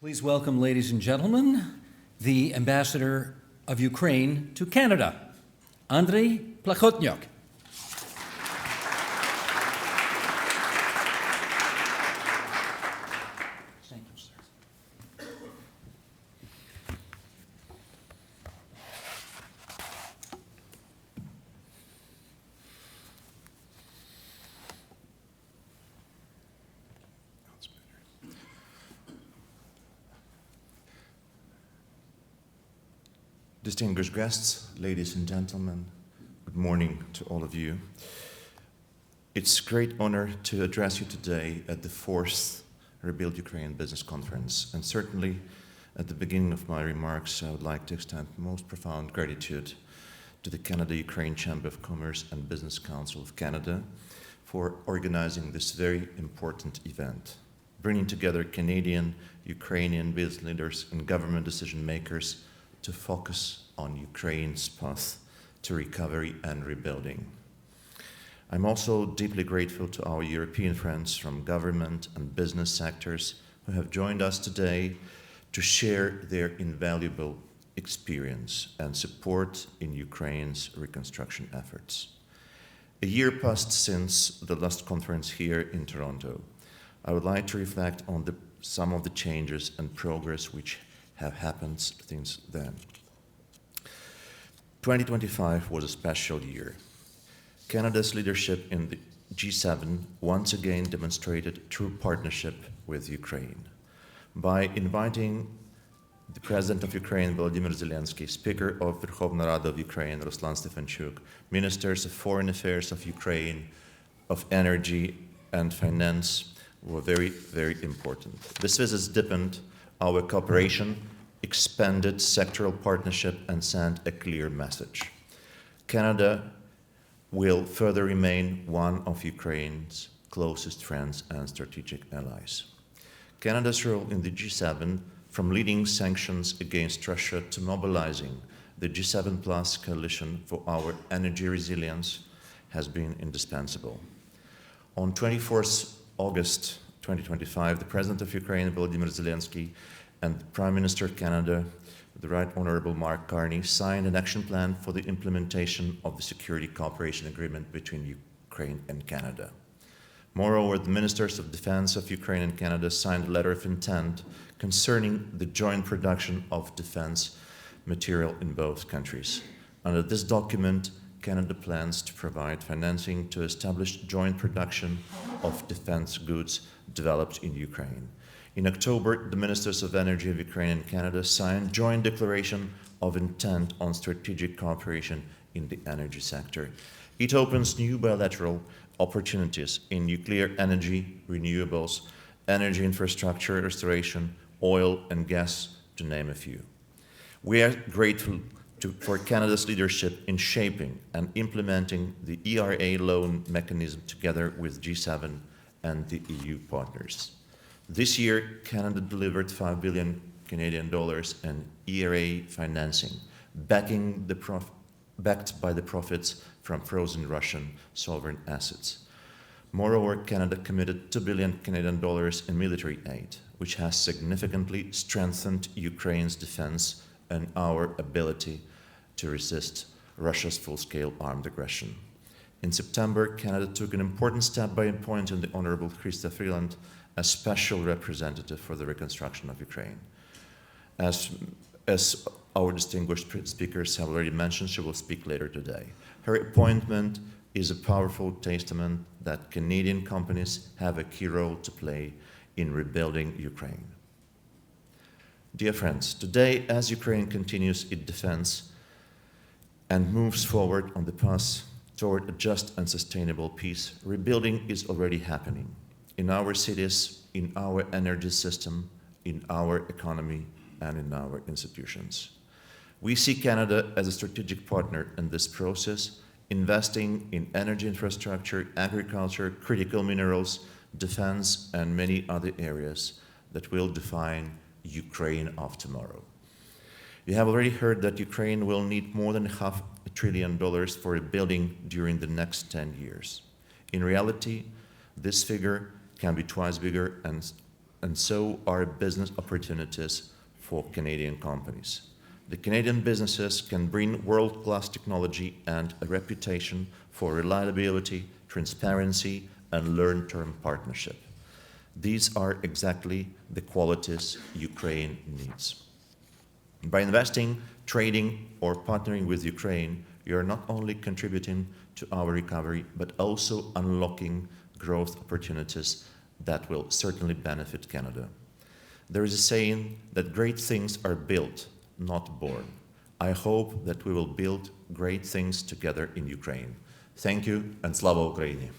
Please welcome, ladies and gentlemen, the Ambassador of Ukraine to Canada, Andri Plakhotniuk. Thank you, sir. Distinguished guests, ladies and gentlemen, good morning to all of you. It's a great honor to address you today at the 4th Rebuild Ukraine Business Conference, and certainly at the beginning of my remarks, I would like to extend most profound gratitude to the Canada-Ukraine Chamber of Commerce and Business Council of Canada for organizing this very important event, bringing together Canadian, Ukrainian business leaders and government decision makers to focus on Ukraine's path to recovery and rebuilding. I'm also deeply grateful to our European friends from government and business sectors who have joined us today to share their invaluable experience and support in Ukraine's reconstruction efforts. A year passed since the last conference here in Toronto. I would like to reflect on some of the changes and progress which have happened since then. 2025 was a special year. Canada's leadership in the G7 once again demonstrated true partnership with Ukraine by inviting the President of Ukraine, Volodymyr Zelensky, Speaker of Verkhovna Rada of Ukraine, Ruslan Stefanchuk, Ministers of Foreign Affairs of Ukraine, of Energy and Finance were very, very important. This visit deepened our cooperation, expanded sectoral partnership, and sent a clear message. Canada will further remain one of Ukraine's closest friends and strategic allies. Canada's role in the G7, from leading sanctions against Russia to mobilizing the G7 Plus coalition for our energy resilience, has been indispensable. On 24th August 2025, the President of Ukraine, Volodymyr Zelensky, and the Prime Minister of Canada, the Right Honourable Mark Carney, signed an action plan for the implementation of the Security Cooperation Agreement between Ukraine and Canada. Moreover, the Ministers of Defence of Ukraine and Canada signed a letter of intent concerning the joint production of defence material in both countries. Under this document, Canada plans to provide financing to establish joint production of defence goods developed in Ukraine. In October, the Ministers of Energy of Ukraine and Canada signed joint declaration of intent on strategic cooperation in the energy sector. It opens new bilateral opportunities in nuclear energy, renewables, energy infrastructure restoration, oil and gas, to name a few. We are grateful for Canada's leadership in shaping and implementing the ERA loan mechanism together with G7 and the EU partners. This year, Canada delivered 5 billion Canadian dollars in ERA financing, backed by the profits from frozen Russian sovereign assets. Moreover, Canada committed 2 billion Canadian dollars in military aid, which has significantly strengthened Ukraine's defense and our ability to resist Russia's full-scale armed aggression. In September, Canada took an important step by appointing the Honourable Chrystia Freeland as special representative for the reconstruction of Ukraine. As our distinguished speakers have already mentioned, she will speak later today. Her appointment is a powerful testament that Canadian companies have a key role to play in rebuilding Ukraine. Dear friends, today, as Ukraine continues its defense and moves forward on the path toward a just and sustainable peace, rebuilding is already happening in our cities, in our energy system, in our economy, and in our institutions. We see Canada as a strategic partner in this process, investing in energy infrastructure, agriculture, critical minerals, defense, and many other areas that will define Ukraine of tomorrow. You have already heard that Ukraine will need more than $500 billion for rebuilding during the next 10 years. In reality, this figure can be twice bigger and and so are business opportunities for Canadian companies. The Canadian businesses can bring world-class technology and a reputation for reliability, transparency, and long-term partnership. These are exactly the qualities Ukraine needs. By investing, trading, or partnering with Ukraine, you are not only contributing to our recovery, but also unlocking growth opportunities that will certainly benefit Canada. There is a saying that great things are built, not born. I hope that we will build great things together in Ukraine. Thank you, and Slava Ukraini!